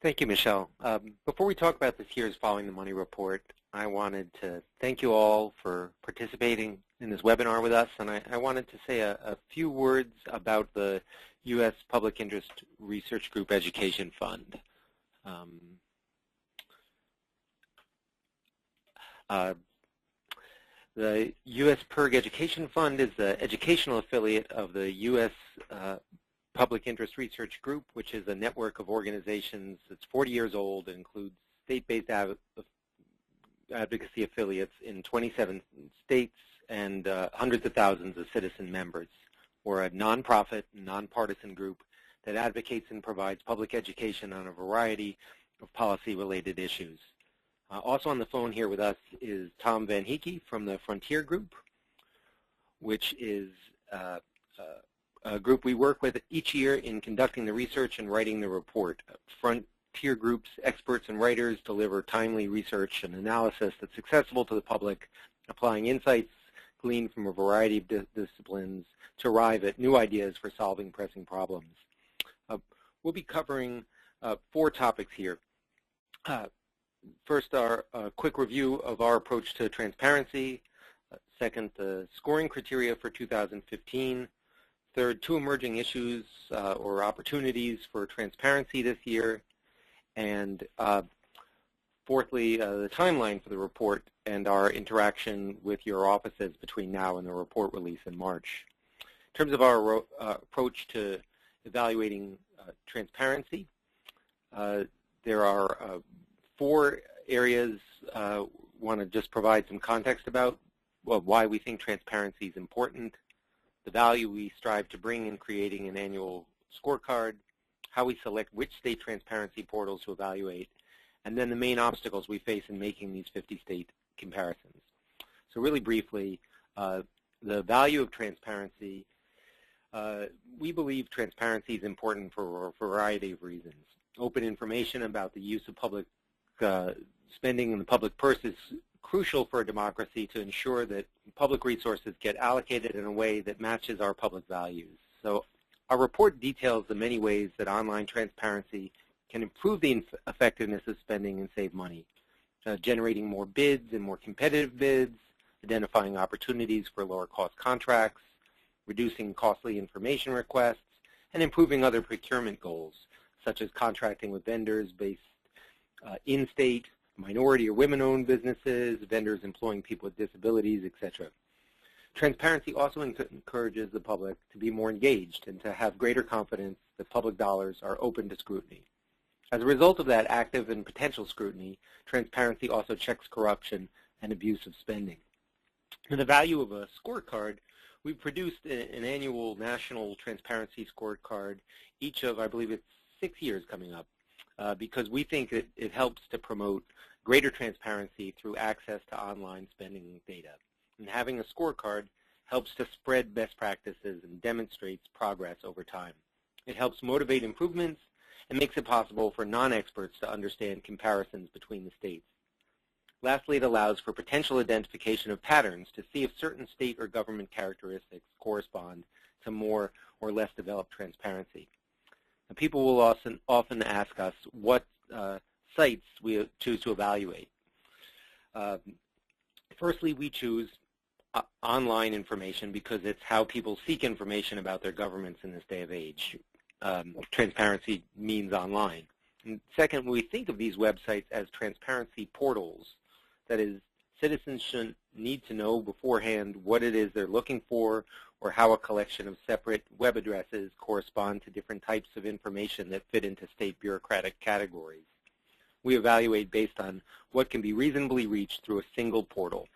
Thank you, Michelle. Before we talk about this year's Following the Money report, I wanted to thank you all for participating in this webinar with us, and I wanted to say a few words about the U.S. Public Interest Research Group Education Fund. The U.S. PIRG Education Fund is the educational affiliate of the U.S. Public Interest Research Group, which is a network of organizations that's 40 years old and includes state-based advocacy affiliates in 27 states and hundreds of thousands of citizen members. We're a nonprofit, nonpartisan group that advocates and provides public education on a variety of policy-related issues. Also on the phone here with us is Tom Van Heeke from the Frontier Group, which is a group we work with each year in conducting the research and writing the report. Frontier Group's experts and writers deliver timely research and analysis that's accessible to the public, applying insights gleaned from a variety of disciplines to arrive at new ideas for solving pressing problems. We'll be covering 4 topics here. First, a quick review of our approach to transparency. Second, the scoring criteria for 2015. Third, 2 emerging issues or opportunities for transparency this year. And fourthly, the timeline for the report and our interaction with your offices between now and the report release in March. In terms of our approach to evaluating transparency, there are 4 areas I want to just provide some context about why we think transparency is important, the value we strive to bring in creating an annual scorecard, how we select which state transparency portals to evaluate, and then the main obstacles we face in making these 50-state comparisons. So really briefly, the value of transparency, we believe transparency is important for a variety of reasons. Open information about the use of public spending in the public purse is crucial for a democracy to ensure that public resources get allocated in a way that matches our public values. So our report details the many ways that online transparency can improve the effectiveness of spending and save money, generating more bids and more competitive bids, identifying opportunities for lower cost contracts, reducing costly information requests, and improving other procurement goals, such as contracting with vendors based in-state, minority or women-owned businesses, vendors employing people with disabilities, etc. Transparency also encourages the public to be more engaged and to have greater confidence that public dollars are open to scrutiny. As a result of that active and potential scrutiny, transparency also checks corruption and abuse of spending. And the value of a scorecard, we've produced an annual national transparency scorecard, each of, I believe it's 6 years coming up, because we think that it helps to promote greater transparency through access to online spending data. And having a scorecard helps to spread best practices and demonstrates progress over time. It helps motivate improvements and makes it possible for non-experts to understand comparisons between the states. Lastly, it allows for potential identification of patterns to see if certain state or government characteristics correspond to more or less developed transparency. And people will often ask us what sites we choose to evaluate. Firstly, we choose online information because it's how people seek information about their governments in this day of age. Transparency means online. And second, we think of these websites as transparency portals. That is, citizens shouldn't need to know beforehand what it is they're looking for or how a collection of separate web addresses correspond to different types of information that fit into state bureaucratic categories. We evaluate based on what can be reasonably reached through a single portal.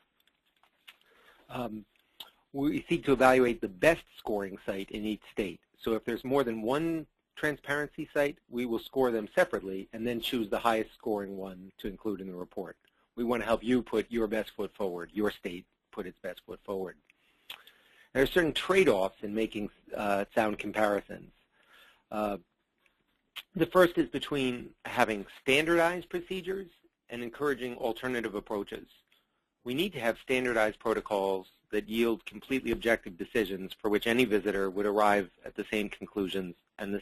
We seek to evaluate the best scoring site in each state. So if there's more than one transparency site, we will score them separately and then choose the highest scoring one to include in the report. We want to help you put your best foot forward, your state put its best foot forward. There are certain trade-offs in making sound comparisons. The first is between having standardized procedures and encouraging alternative approaches. We need to have standardized protocols that yield completely objective decisions for which any visitor would arrive at the same conclusions and the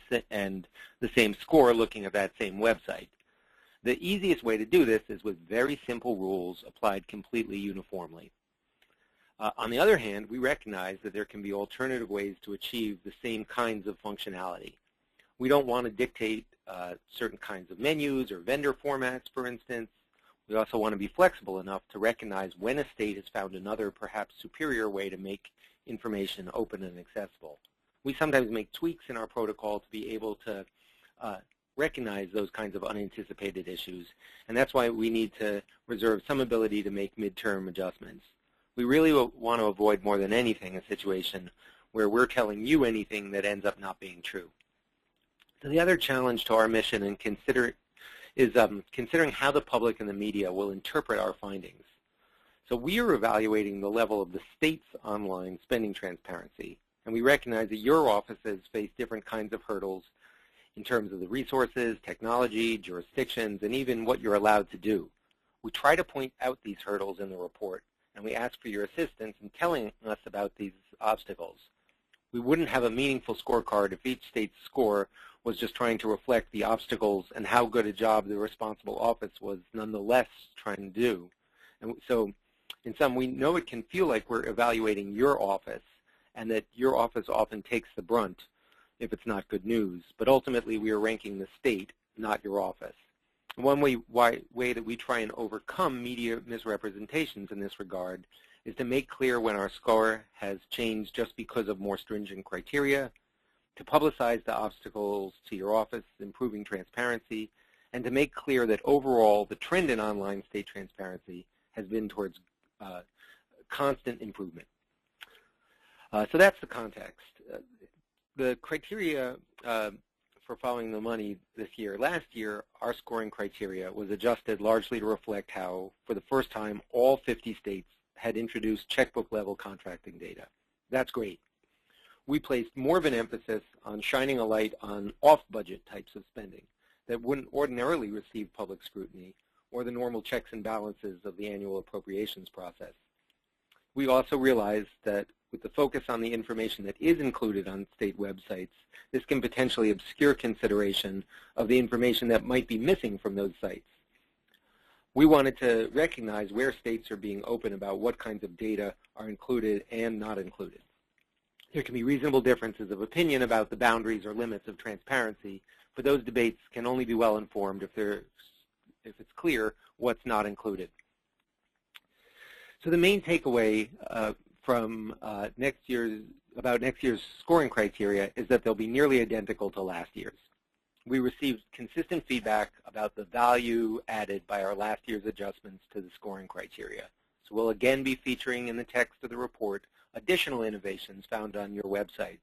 same score looking at that same website. The easiest way to do this is with very simple rules applied completely uniformly. On the other hand, we recognize that there can be alternative ways to achieve the same kinds of functionality. We don't want to dictate certain kinds of menus or vendor formats, for instance. We also want to be flexible enough to recognize when a state has found another, perhaps superior way to make information open and accessible. We sometimes make tweaks in our protocol to be able to recognize those kinds of unanticipated issues, and that's why we need to reserve some ability to make midterm adjustments. We really want to avoid more than anything a situation where we're telling you anything that ends up not being true. So the other challenge to our mission and considering how the public and the media will interpret our findings. So we are evaluating the level of the state's online spending transparency, and we recognize that your offices face different kinds of hurdles in terms of the resources, technology, jurisdictions, and even what you're allowed to do. We try to point out these hurdles in the report, and we ask for your assistance in telling us about these obstacles. We wouldn't have a meaningful scorecard if each state's score was just trying to reflect the obstacles and how good a job the responsible office was nonetheless trying to do. And so in sum, we know it can feel like we're evaluating your office and that your office often takes the brunt if it's not good news, but ultimately we are ranking the state, not your office. One way that we try and overcome media misrepresentations in this regard is to make clear when our score has changed just because of more stringent criteria, to publicize the obstacles to your office, improving transparency, and to make clear that overall the trend in online state transparency has been towards constant improvement. So that's the context. The criteria for following the money this year. Last year, our scoring criteria was adjusted largely to reflect how, for the first time, all 50 states had introduced checkbook-level contracting data. That's great. We placed more of an emphasis on shining a light on off-budget types of spending that wouldn't ordinarily receive public scrutiny or the normal checks and balances of the annual appropriations process. We also realized that with the focus on the information that is included on state websites, this can potentially obscure consideration of the information that might be missing from those sites. We wanted to recognize where states are being open about what kinds of data are included and not included. There can be reasonable differences of opinion about the boundaries or limits of transparency, but those debates can only be well informed if it's clear what's not included. So the main takeaway from next year's scoring criteria is that they'll be nearly identical to last year's. We received consistent feedback about the value added by our last year's adjustments to the scoring criteria. So we'll again be featuring in the text of the report additional innovations found on your websites.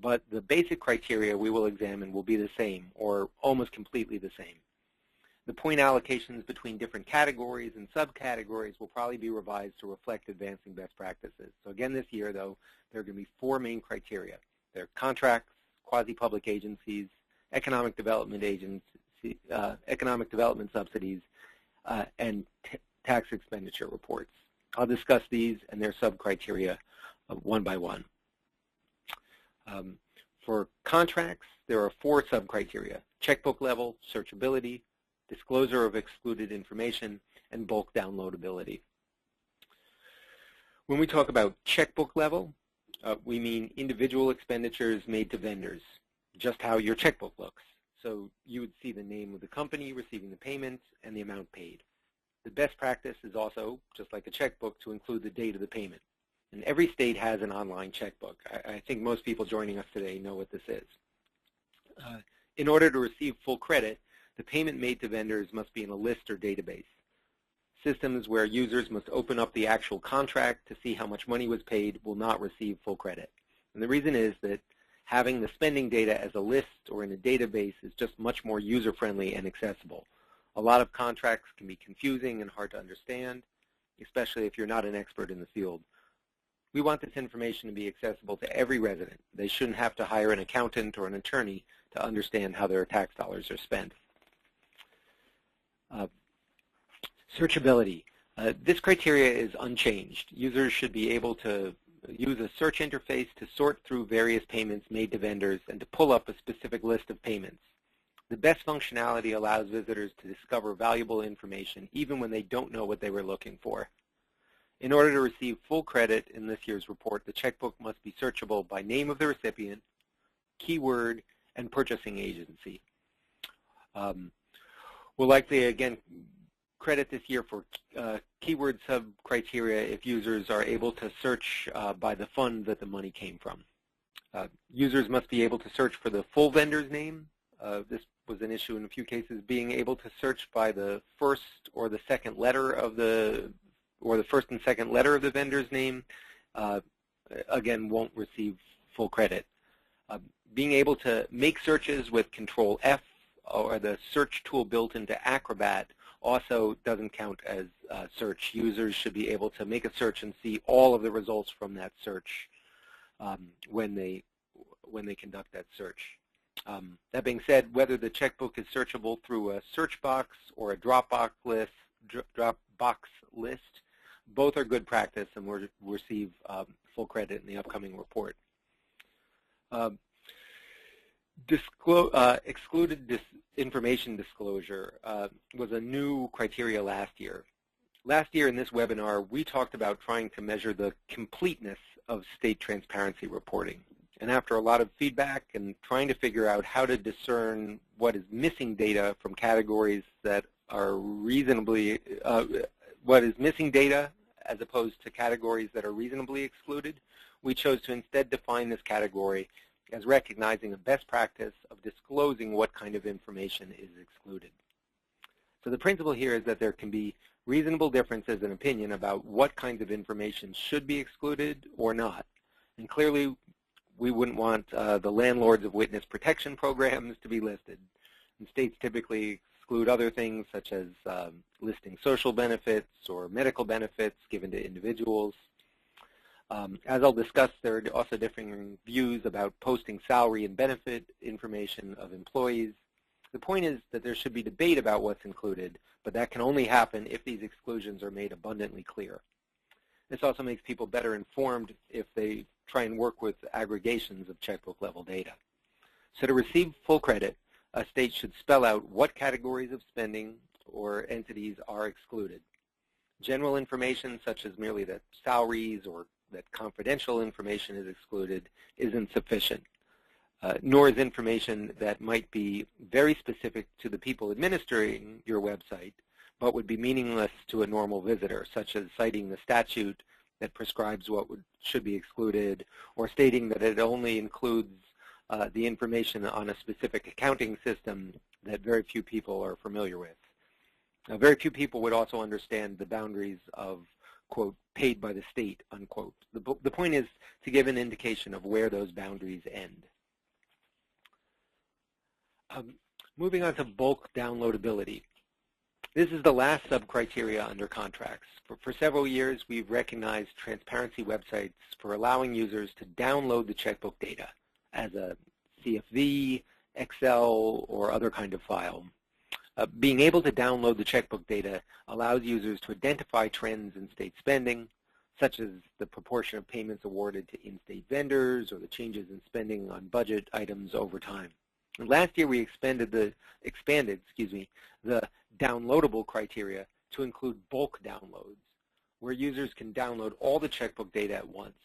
But the basic criteria we will examine will be the same, or almost completely the same. The point allocations between different categories and subcategories will probably be revised to reflect advancing best practices. So again this year, though, there are going to be 4 main criteria. They're contracts, quasi-public agencies, economic development subsidies, and tax expenditure reports. I'll discuss these and their sub-criteria one by one. For contracts, there are 4 sub-criteria: checkbook level, searchability, disclosure of excluded information, and bulk downloadability. When we talk about checkbook level, we mean individual expenditures made to vendors, just how your checkbook looks. So you would see the name of the company receiving the payment and the amount paid. The best practice is also, just like a checkbook, to include the date of the payment. And every state has an online checkbook. I think most people joining us today know what this is. In order to receive full credit, the payment made to vendors must be in a list or database. Systems where users must open up the actual contract to see how much money was paid will not receive full credit. And the reason is that having the spending data as a list or in a database is just much more user-friendly and accessible. A lot of contracts can be confusing and hard to understand, especially if you're not an expert in the field. We want this information to be accessible to every resident. They shouldn't have to hire an accountant or an attorney to understand how their tax dollars are spent. Searchability. This criteria is unchanged. Users should be able to use a search interface to sort through various payments made to vendors and to pull up a specific list of payments. The best functionality allows visitors to discover valuable information even when they don't know what they were looking for. In order to receive full credit in this year's report, the checkbook must be searchable by name of the recipient, keyword, and purchasing agency. We'll likely, again, credit this year for keyword sub-criteria if users are able to search by the fund that the money came from. Users must be able to search for the full vendor's name. This was an issue in a few cases. Being able to search by the first or the second letter of the first and second letter of the vendor's name, again, won't receive full credit. Being able to make searches with Control F or the search tool built into Acrobat also doesn't count as search. Users should be able to make a search and see all of the results from that search when they conduct that search. That being said, whether the checkbook is searchable through a search box or a Dropbox list, both are good practice and will receive full credit in the upcoming report. Excluded information disclosure was a new criteria last year. Last year in this webinar, we talked about trying to measure the completeness of state transparency reporting. And after a lot of feedback and trying to figure out how to discern what is missing data from categories that are reasonably, what is missing data as opposed to categories that are reasonably excluded, we chose to instead define this category as recognizing a best practice of disclosing what kind of information is excluded. So the principle here is that there can be reasonable differences in opinion about what kinds of information should be excluded or not. And clearly, we wouldn't want the landlords of witness protection programs to be listed. And states typically exclude other things such as listing social benefits or medical benefits given to individuals. As I'll discuss, there are also differing views about posting salary and benefit information of employees. The point is that there should be debate about what's included, but that can only happen if these exclusions are made abundantly clear. This also makes people better informed if they try and work with aggregations of checkbook-level data. So to receive full credit, a state should spell out what categories of spending or entities are excluded. General information, such as merely that salaries or that confidential information is excluded, isn't sufficient, nor is information that might be very specific to the people administering your website, but would be meaningless to a normal visitor, such as citing the statute that prescribes what should be excluded, or stating that it only includes the information on a specific accounting system that very few people are familiar with. Very few people would also understand the boundaries of, quote, paid by the state, unquote. The point is to give an indication of where those boundaries end. Moving on to bulk downloadability. This is the last sub-criteria under contracts. For several years, we've recognized transparency websites for allowing users to download the checkbook data as a CSV, Excel, or other kind of file. Being able to download the checkbook data allows users to identify trends in state spending, such as the proportion of payments awarded to in-state vendors or the changes in spending on budget items over time. And last year, we expanded the downloadable criteria to include bulk downloads, where users can download all the checkbook data at once.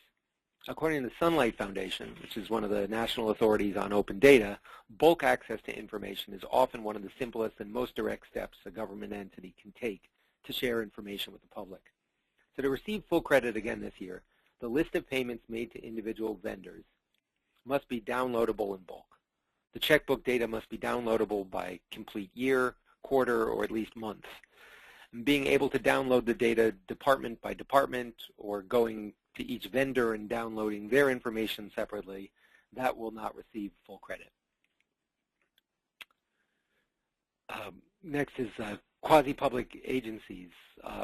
According to the Sunlight Foundation, which is one of the national authorities on open data, bulk access to information is often one of the simplest and most direct steps a government entity can take to share information with the public. So to receive full credit again this year, the list of payments made to individual vendors must be downloadable in bulk. The checkbook data must be downloadable by complete year, quarter, or at least month. And being able to download the data department by department or going to each vendor and downloading their information separately, that will not receive full credit. Next is quasi-public agencies,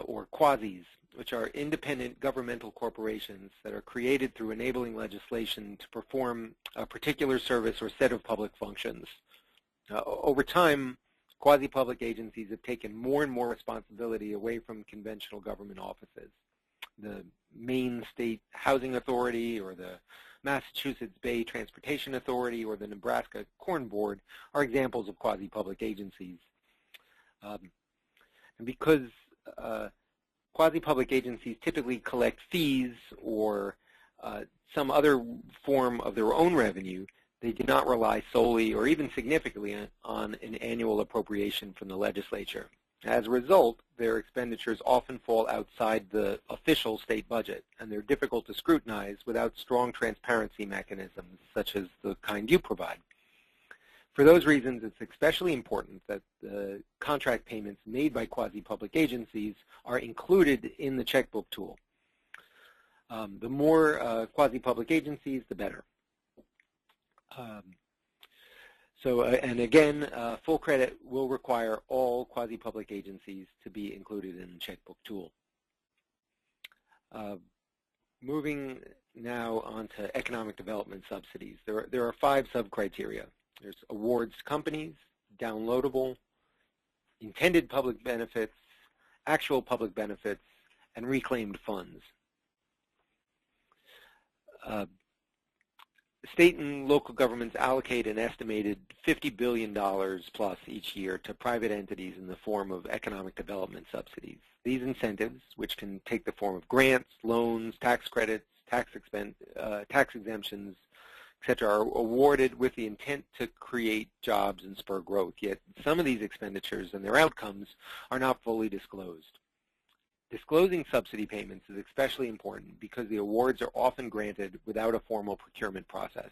or quasis, which are independent governmental corporations that are created through enabling legislation to perform a particular service or set of public functions. Over time, quasi-public agencies have taken more and more responsibility away from conventional government offices. The Maine State Housing Authority or the Massachusetts Bay Transportation Authority or the Nebraska Corn Board are examples of quasi-public agencies. And because quasi-public agencies typically collect fees or some other form of their own revenue, they do not rely solely or even significantly on an annual appropriation from the legislature. As a result, their expenditures often fall outside the official state budget, and they're difficult to scrutinize without strong transparency mechanisms, such as the kind you provide. For those reasons, it's especially important that the contract payments made by quasi-public agencies are included in the checkbook tool. The more quasi-public agencies, the better. And again, full credit will require all quasi-public agencies to be included in the checkbook tool. Moving now on to economic development subsidies. There are 5 sub-criteria. There's awards to companies, downloadable, intended public benefits, actual public benefits, and reclaimed funds. State and local governments allocate an estimated $50 billion plus each year to private entities in the form of economic development subsidies. These incentives, which can take the form of grants, loans, tax credits, tax exemptions, etc., are awarded with the intent to create jobs and spur growth. Yet some of these expenditures and their outcomes are not fully disclosed. Disclosing subsidy payments is especially important because the awards are often granted without a formal procurement process.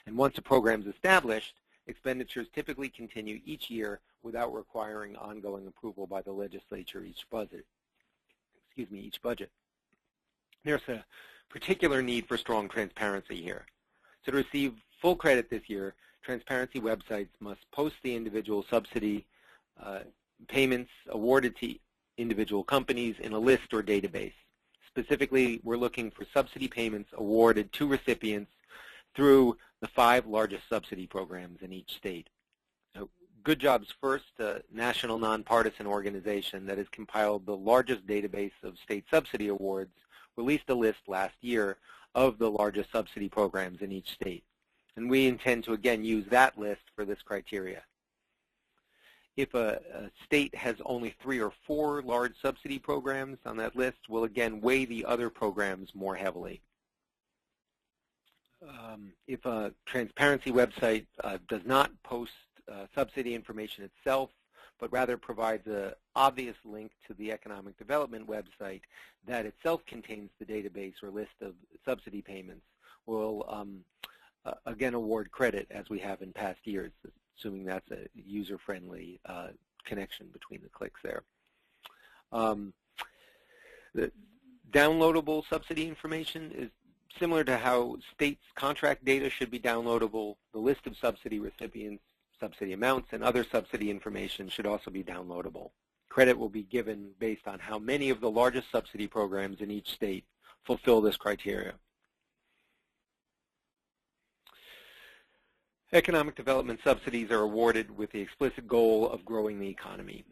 And once a program is established, expenditures typically continue each year without requiring ongoing approval by the legislature each budget. There's a particular need for strong transparency here. So to receive full credit this year, transparency websites must post the individual subsidy payments awarded to individual companies in a list or database. Specifically, we're looking for subsidy payments awarded to recipients through the 5 largest subsidy programs in each state. So, Good Jobs First, a national nonpartisan organization that has compiled the largest database of state subsidy awards, released a list last year of the largest subsidy programs in each state. And we intend to again use that list for this criteria. If a state has only 3 or 4 large subsidy programs on that list, we'll again weigh the other programs more heavily. If a transparency website does not post subsidy information itself, but rather provides an obvious link to the economic development website that itself contains the database or list of subsidy payments, we'll again award credit as we have in past years, assuming that's a user-friendly connection between the clicks there. The downloadable subsidy information is similar to how states' contract data should be downloadable. The list of subsidy recipients, subsidy amounts, and other subsidy information should also be downloadable. Credit will be given based on how many of the largest subsidy programs in each state fulfill this criteria. Economic development subsidies are awarded with the explicit goal of growing the economy.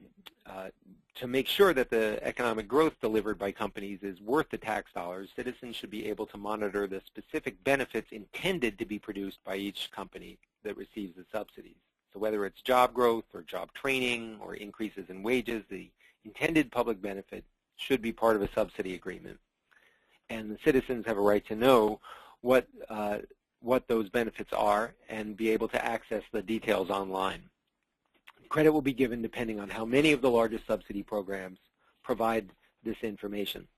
To make sure that the economic growth delivered by companies is worth the tax dollars, citizens should be able to monitor the specific benefits intended to be produced by each company that receives the subsidies. So whether it's job growth or job training or increases in wages, the intended public benefit should be part of a subsidy agreement. And the citizens have a right to know what those benefits are and be able to access the details online. Credit will be given depending on how many of the largest subsidy programs provide this information.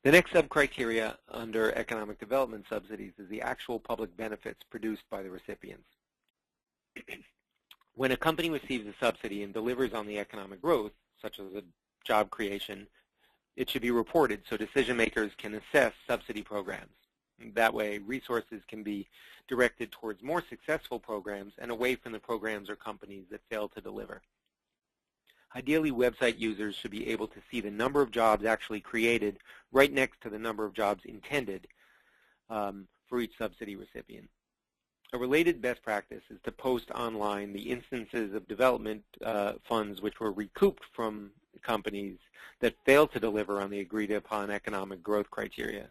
The next sub-criteria under economic development subsidies is the actual public benefits produced by the recipients. When a company receives a subsidy and delivers on the economic growth, such as a job creation, it should be reported so decision makers can assess subsidy programs. That way, resources can be directed towards more successful programs and away from the programs or companies that fail to deliver. Ideally, website users should be able to see the number of jobs actually created right next to the number of jobs intended for each subsidy recipient. A related best practice is to post online the instances of development funds which were recouped from companies that failed to deliver on the agreed upon economic growth criteria.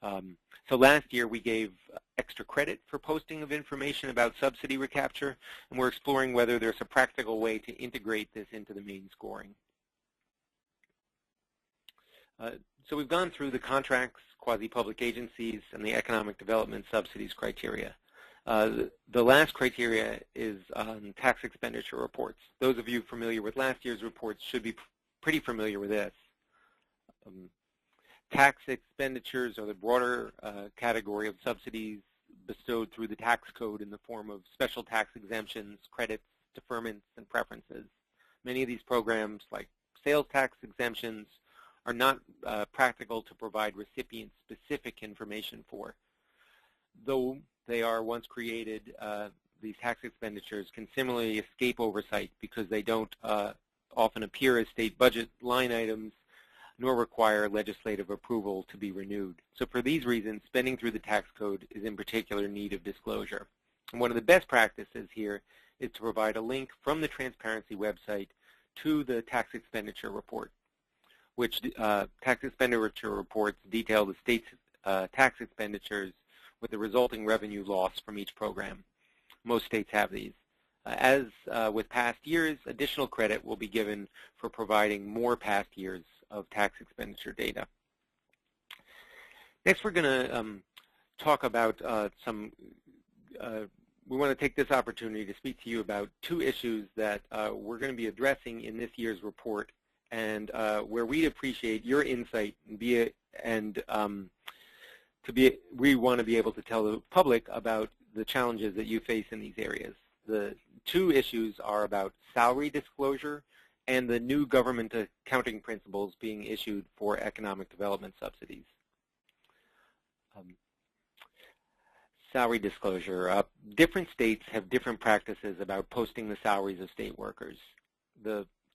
So last year we gave extra credit for posting of information about subsidy recapture, and we're exploring whether there's a practical way to integrate this into the main scoring. So we've gone through the contracts, quasi-public agencies, and the economic development subsidies criteria. The last criteria is on tax expenditure reports. Those of you familiar with last year's reports should be pretty familiar with this. Tax expenditures are the broader category of subsidies bestowed through the tax code in the form of special tax exemptions, credits, deferments, and preferences. Many of these programs, like sales tax exemptions, are not practical to provide recipient-specific information for. Though they are once created, these tax expenditures can similarly escape oversight because they don't often appear as state budget line items nor require legislative approval to be renewed. So for these reasons, spending through the tax code is in particular need of disclosure. And one of the best practices here is to provide a link from the transparency website to the tax expenditure report, which tax expenditure reports detail the state's tax expenditures with the resulting revenue loss from each program. Most states have these. As with past years, additional credit will be given for providing more past years of tax expenditure data. Next, we're going to talk about we want to take this opportunity to speak to you about two issues that we're going to be addressing in this year's report, and where we'd appreciate your insight we want to be able to tell the public about the challenges that you face in these areas. The two issues are about salary disclosure and the new government accounting principles being issued for economic development subsidies. Salary disclosure. Different states have different practices about posting the salaries of state workers.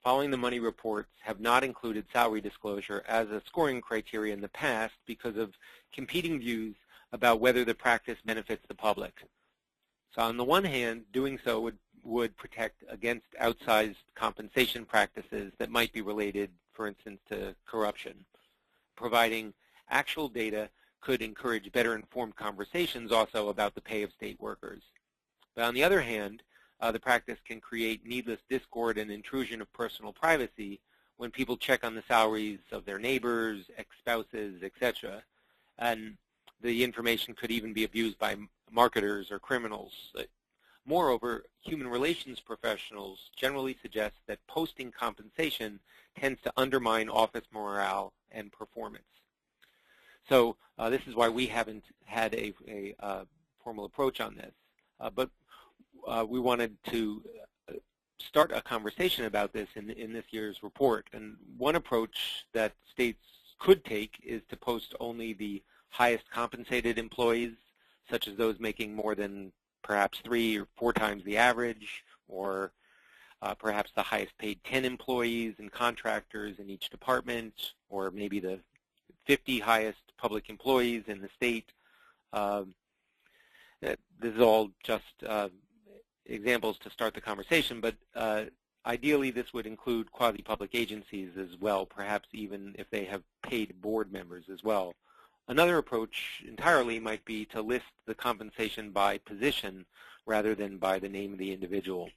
Following the money reports have not included salary disclosure as a scoring criteria in the past because of competing views about whether the practice benefits the public. So on the one hand, doing so would protect against outsized compensation practices that might be related, for instance, to corruption. Providing actual data could encourage better informed conversations also about the pay of state workers. But on the other hand, the practice can create needless discord and intrusion of personal privacy when people check on the salaries of their neighbors, ex-spouses, etc. And the information could even be abused by marketers or criminals. Moreover, human relations professionals generally suggest that posting compensation tends to undermine office morale and performance. So this is why we haven't had a formal approach on this. But we wanted to start a conversation about this in this year's report. And one approach that states could take is to post only the highest compensated employees, such as those making more than perhaps 3 or 4 times the average, or perhaps the highest paid 10 employees and contractors in each department, or maybe the 50 highest public employees in the state. This is all just examples to start the conversation, but ideally this would include quasi-public agencies as well, perhaps even if they have paid board members as well. Another approach entirely might be to list the compensation by position rather than by the name of the individual.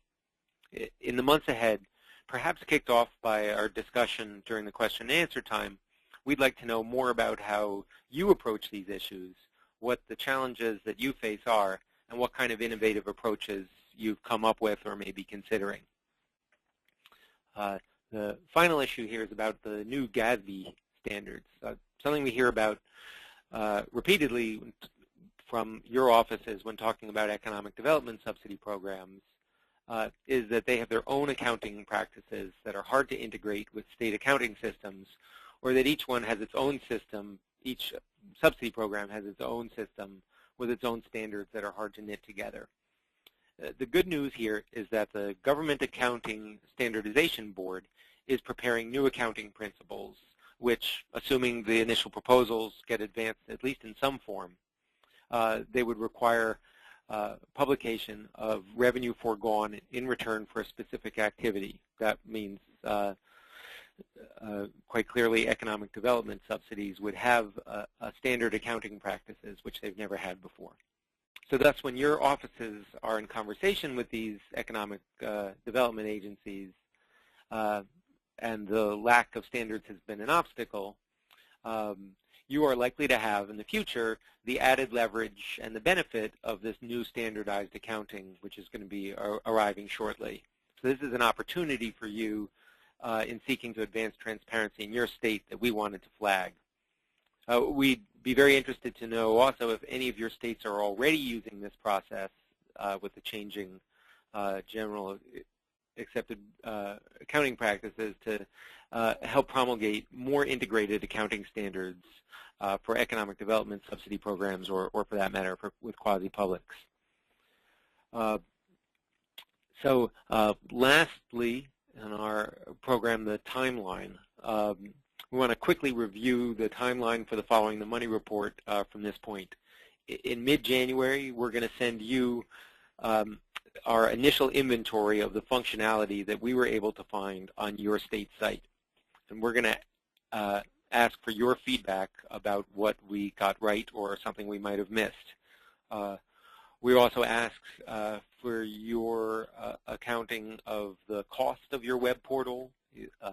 In the months ahead, perhaps kicked off by our discussion during the question and answer time, we'd like to know more about how you approach these issues, what the challenges that you face are, and what kind of innovative approaches you've come up with or may be considering. The final issue here is about the new GASB standards. Something we hear about repeatedly from your offices when talking about economic development subsidy programs is that they have their own accounting practices that are hard to integrate with state accounting systems, or that each one has its own system, each subsidy program has its own system with its own standards that are hard to knit together. The good news here is that the Government Accounting Standardization Board is preparing new accounting principles, which, assuming the initial proposals get advanced at least in some form, they would require publication of revenue foregone in return for a specific activity. That means quite clearly economic development subsidies would have a standard accounting practices which they've never had before. So thus when your offices are in conversation with these economic development agencies and the lack of standards has been an obstacle, you are likely to have in the future the added leverage and the benefit of this new standardized accounting, which is going to be arriving shortly. So this is an opportunity for you in seeking to advance transparency in your state that we wanted to flag. We'd be very interested to know also if any of your states are already using this process with the changing general accepted accounting practices to help promulgate more integrated accounting standards for economic development subsidy programs or for that matter with quasi-publics. So lastly, in our program, the timeline. We want to quickly review the timeline for the Following the Money report from this point. In mid-January, we're going to send you our initial inventory of the functionality that we were able to find on your state site. And we're going to ask for your feedback about what we got right or something we might have missed. We also ask for your accounting of the cost of your web portal,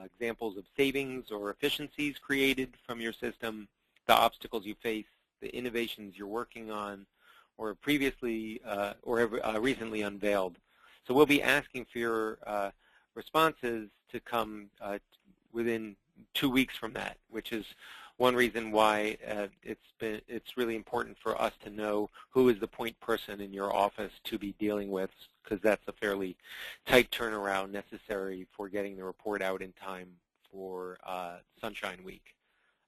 examples of savings or efficiencies created from your system, the obstacles you face, the innovations you're working on, or previously or recently unveiled. So we'll be asking for your responses to come within 2 weeks from that, which is one reason why it's really important for us to know who is the point person in your office to be dealing with, because that's a fairly tight turnaround necessary for getting the report out in time for Sunshine Week.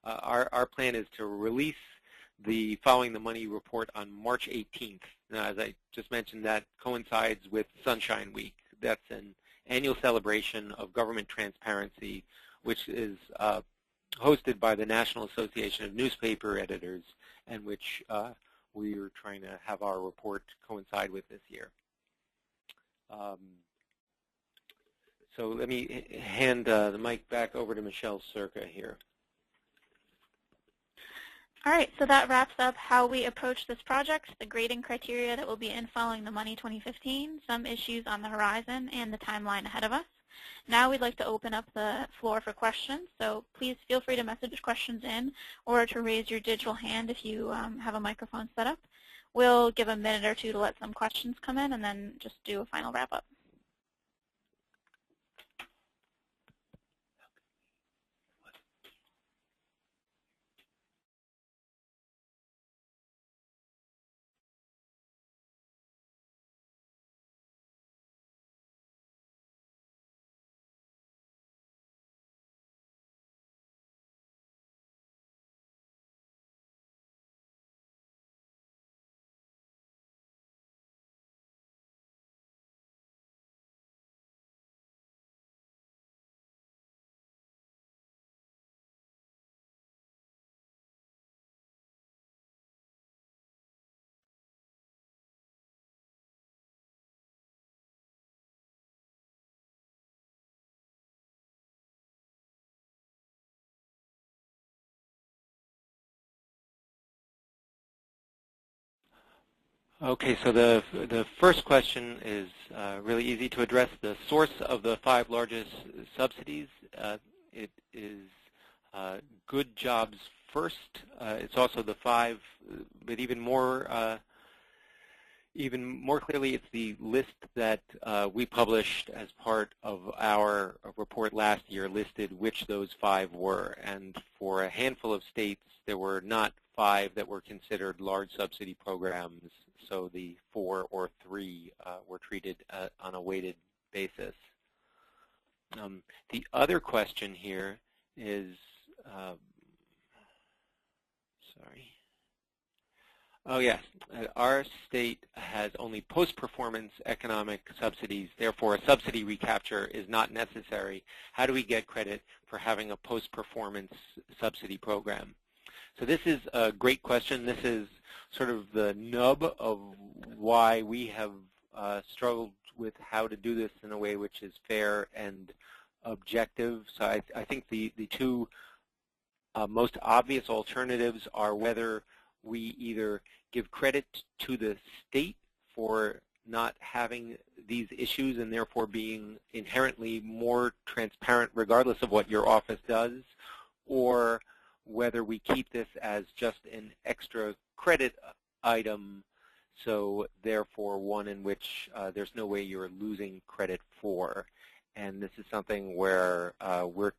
Our plan is to release the Following the Money report on March 18th. Now, as I just mentioned, that coincides with Sunshine Week. That's an annual celebration of government transparency, which is hosted by the National Association of Newspaper Editors, and which we are trying to have our report coincide with this year. So let me hand the mic back over to Michelle Circa here. All right, so that wraps up how we approach this project, the grading criteria that will be in Following the Money 2015, some issues on the horizon, and the timeline ahead of us. Now we'd like to open up the floor for questions, so please feel free to message questions in or to raise your digital hand if you have a microphone set up. We'll give a minute or two to let some questions come in and then just do a final wrap-up. Okay, so the first question is really easy to address. The source of the 5 largest subsidies, it is good jobs first. It's also the 5, but even more clearly, it's the list that we published as part of our report last year, listed which those 5 were. And for a handful of states, there were not 5 that were considered large subsidy programs. So the 4 or 3 were treated on a weighted basis. The other question here is, oh yes, our state has only post-performance economic subsidies, therefore a subsidy recapture is not necessary. How do we get credit for having a post-performance subsidy program? So this is a great question. This is sort of the nub of why we have struggled with how to do this in a way which is fair and objective. So I think the two most obvious alternatives are whether we either give credit to the state for not having these issues and therefore being inherently more transparent regardless of what your office does, or whether we keep this as just an extra credit item, so therefore one in which there's no way you're losing credit for. And this is something where we're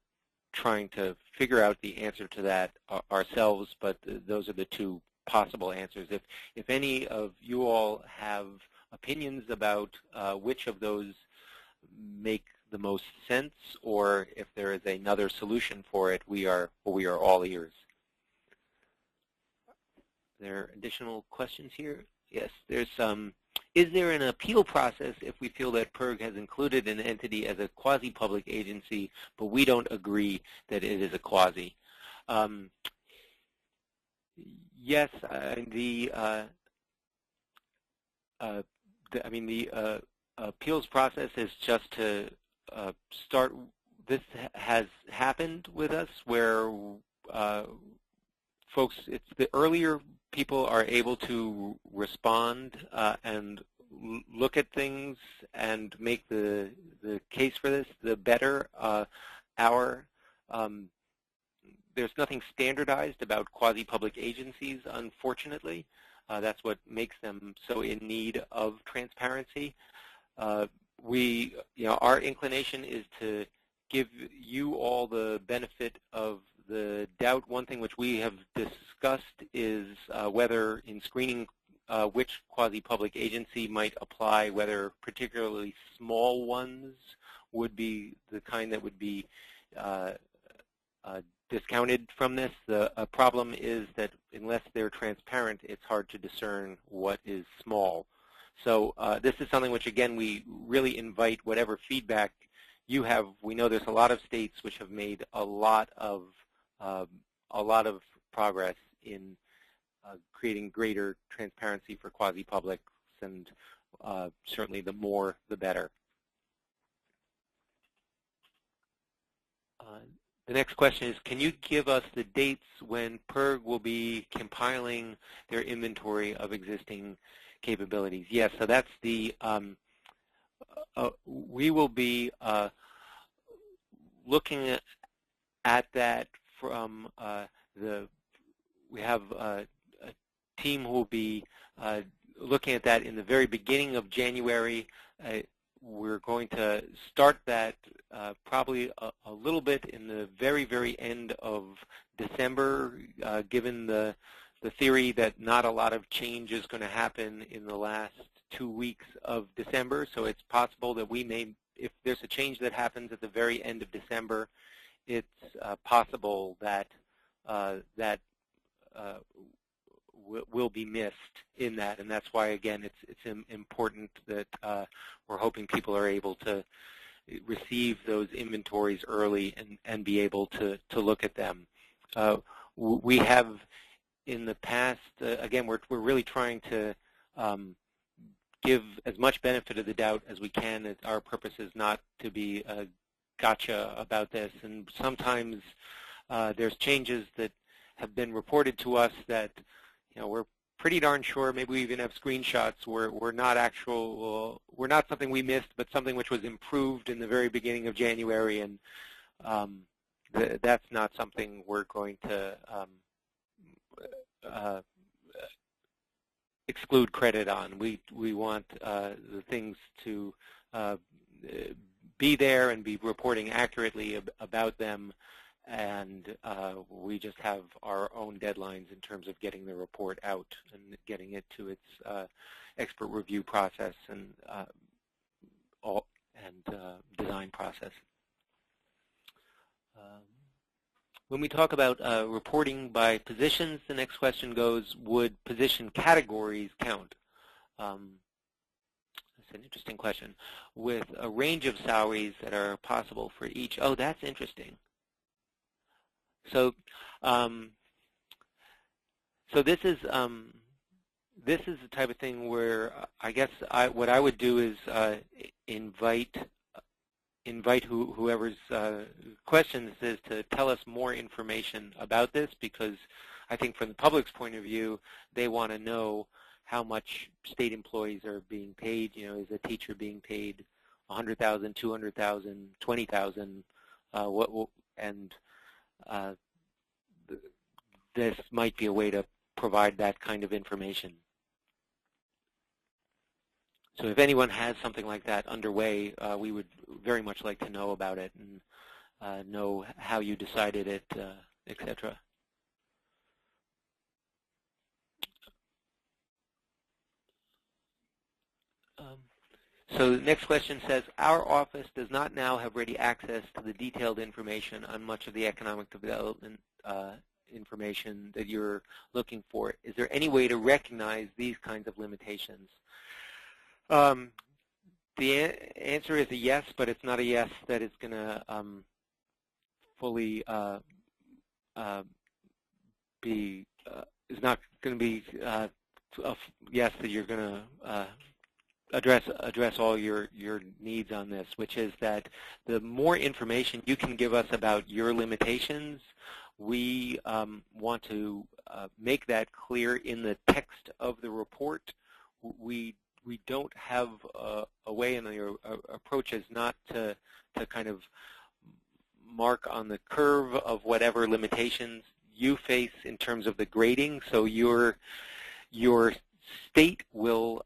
trying to figure out the answer to that ourselves, but those are the two possible answers. If any of you all have opinions about which of those make the most sense, or if there is another solution for it, we are all ears. Are there additional questions here? Yes, there's is there an appeal process if we feel that PIRG has included an entity as a quasi-public agency, but we don't agree that it is a quasi? Yes, the appeals process is just to start. This has happened with us where folks, it's the earlier people are able to respond and look at things and make the case for this, the better. There's nothing standardized about quasi-public agencies, unfortunately. That's what makes them so in need of transparency. Our inclination is to give you all the benefit of the doubt. One thing which we have discussed is whether in screening which quasi-public agency might apply, whether particularly small ones would be the kind that would be discounted from this. The problem is that unless they're transparent, it's hard to discern what is small. So this is something which, again, we really invite whatever feedback you have. We know there's a lot of states which have made a lot of progress in creating greater transparency for quasi-publics, and certainly the more, the better. The next question is, can you give us the dates when PIRG will be compiling their inventory of existing capabilities? Yes, so that's the, we will be looking at that from we have a team who will be looking at that in the very beginning of January. We're going to start that probably a little bit in the very, very end of December, given the theory that not a lot of change is going to happen in the last 2 weeks of December. So it's possible that we may, if there's a change that happens at the very end of December, it's possible that will be missed in that, and that's why, again, it's important that we're hoping people are able to receive those inventories early and be able to look at them. We have in the past, again, we're really trying to give as much benefit of the doubt as we can. Our purpose is not to be a gotcha about this, and sometimes there's changes that have been reported to us that we're pretty darn sure, maybe we even have screenshots where we're not something we missed, but something which was improved in the very beginning of January, and that's not something we're going to exclude credit on. We want the things to be there and be reporting accurately about them, and we just have our own deadlines in terms of getting the report out and getting it to its expert review process and design process. When we talk about reporting by positions, the next question goes, would position categories count? That's an interesting question. With a range of salaries that are possible for each. Oh, that's interesting. So, so this is this is the type of thing where I guess what I would do is invite whoever's questions is to tell us more information about this, because I think from the public's point of view, they want to know how much state employees are being paid. You know, is a teacher being paid $100,000, $200,000, $20,000? This might be a way to provide that kind of information. So if anyone has something like that underway, we would very much like to know about it and know how you decided it, etc. So the next question says, our office does not now have ready access to the detailed information on much of the economic development information that you're looking for. Is there any way to recognize these kinds of limitations? The answer is a yes, but it's not a yes that is going to fully be, is not going to be a yes that you're going to address all your needs on this, which is that the more information you can give us about your limitations, we want to make that clear in the text of the report. We don't have a way, and your approach is not to kind of mark on the curve of whatever limitations you face in terms of the grading. So your state will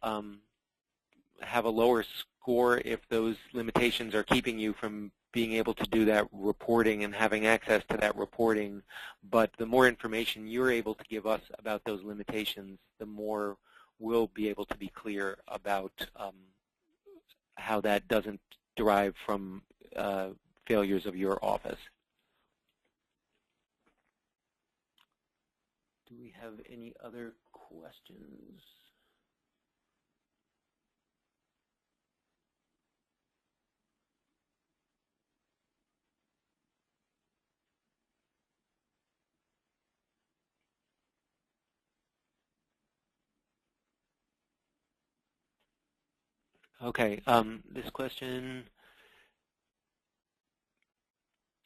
have a lower score if those limitations are keeping you from being able to do that reporting and having access to that reporting. But the more information you're able to give us about those limitations, the more we'll be able to be clear about how that doesn't derive from failures of your office. Do we have any other questions? Okay, this question,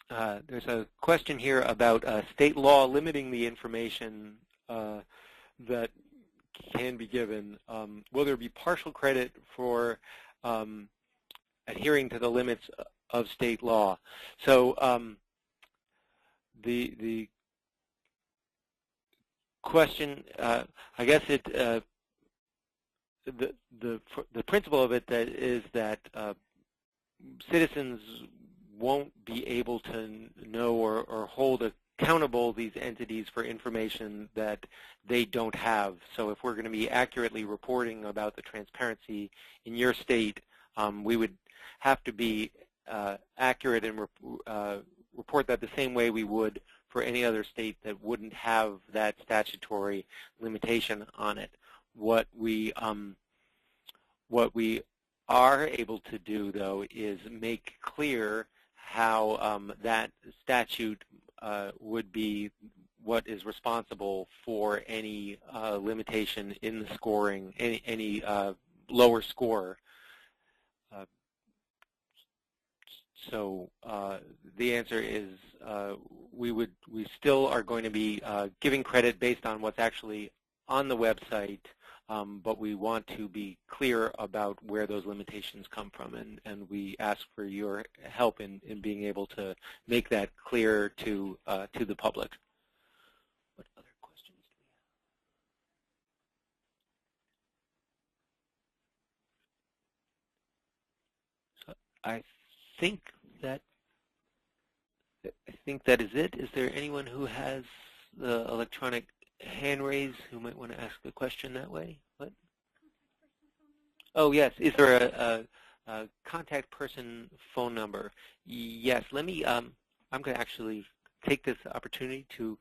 there's a question here about state law limiting the information that can be given. Will there be partial credit for adhering to the limits of state law? So the question, I guess it, the principle of it is that citizens won't be able to know or hold accountable these entities for information that they don't have. So if we're going to be accurately reporting about the transparency in your state, we would have to be accurate and report that the same way we would for any other state that wouldn't have that statutory limitation on it. What we are able to do, though, is make clear how that statute would be what is responsible for any limitation in the scoring, any lower score. So the answer is we still are going to be giving credit based on what's actually on the website, but we want to be clear about where those limitations come from, and we ask for your help in being able to make that clear to the public. What other questions do we have? So I think that is it. Is there anyone who has the electronic hand raise who might want to ask the question that way? What? Oh, yes. Is there a contact person phone number? Yes. Let me, I'm going to actually take this opportunity to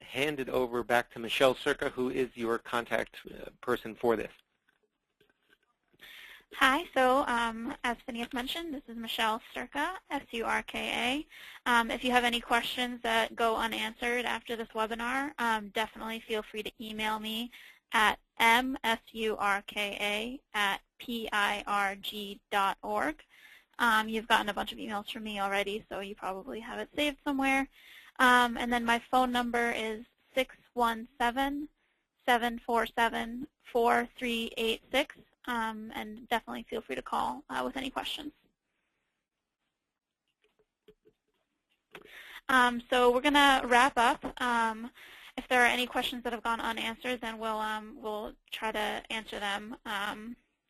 hand it over back to Michelle Circa, who is your contact person for this. Hi, so as Phineas mentioned, this is Michelle Circa, S-U-R-K-A. If you have any questions that go unanswered after this webinar, definitely feel free to email me at msurka@pirg.org. You've gotten a bunch of emails from me already, so you probably have it saved somewhere. And then my phone number is 617-747-4386, and definitely feel free to call with any questions. So we're going to wrap up. If there are any questions that have gone unanswered, then we'll try to answer them.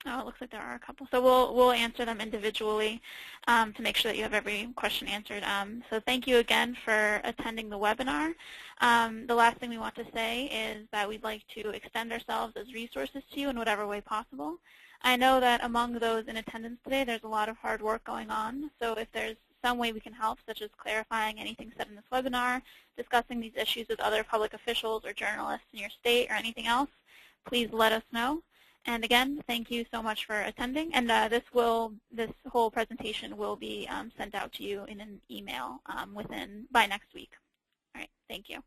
Oh, it looks like there are a couple. So we'll answer them individually to make sure that you have every question answered. So thank you again for attending the webinar. The last thing we want to say is that we'd like to extend ourselves as resources to you in whatever way possible. I know that among those in attendance today, there's a lot of hard work going on. So if there's some way we can help, such as clarifying anything said in this webinar, discussing these issues with other public officials or journalists in your state, or anything else, please let us know. And again, thank you so much for attending. And this whole presentation will be sent out to you in an email by next week. All right, thank you.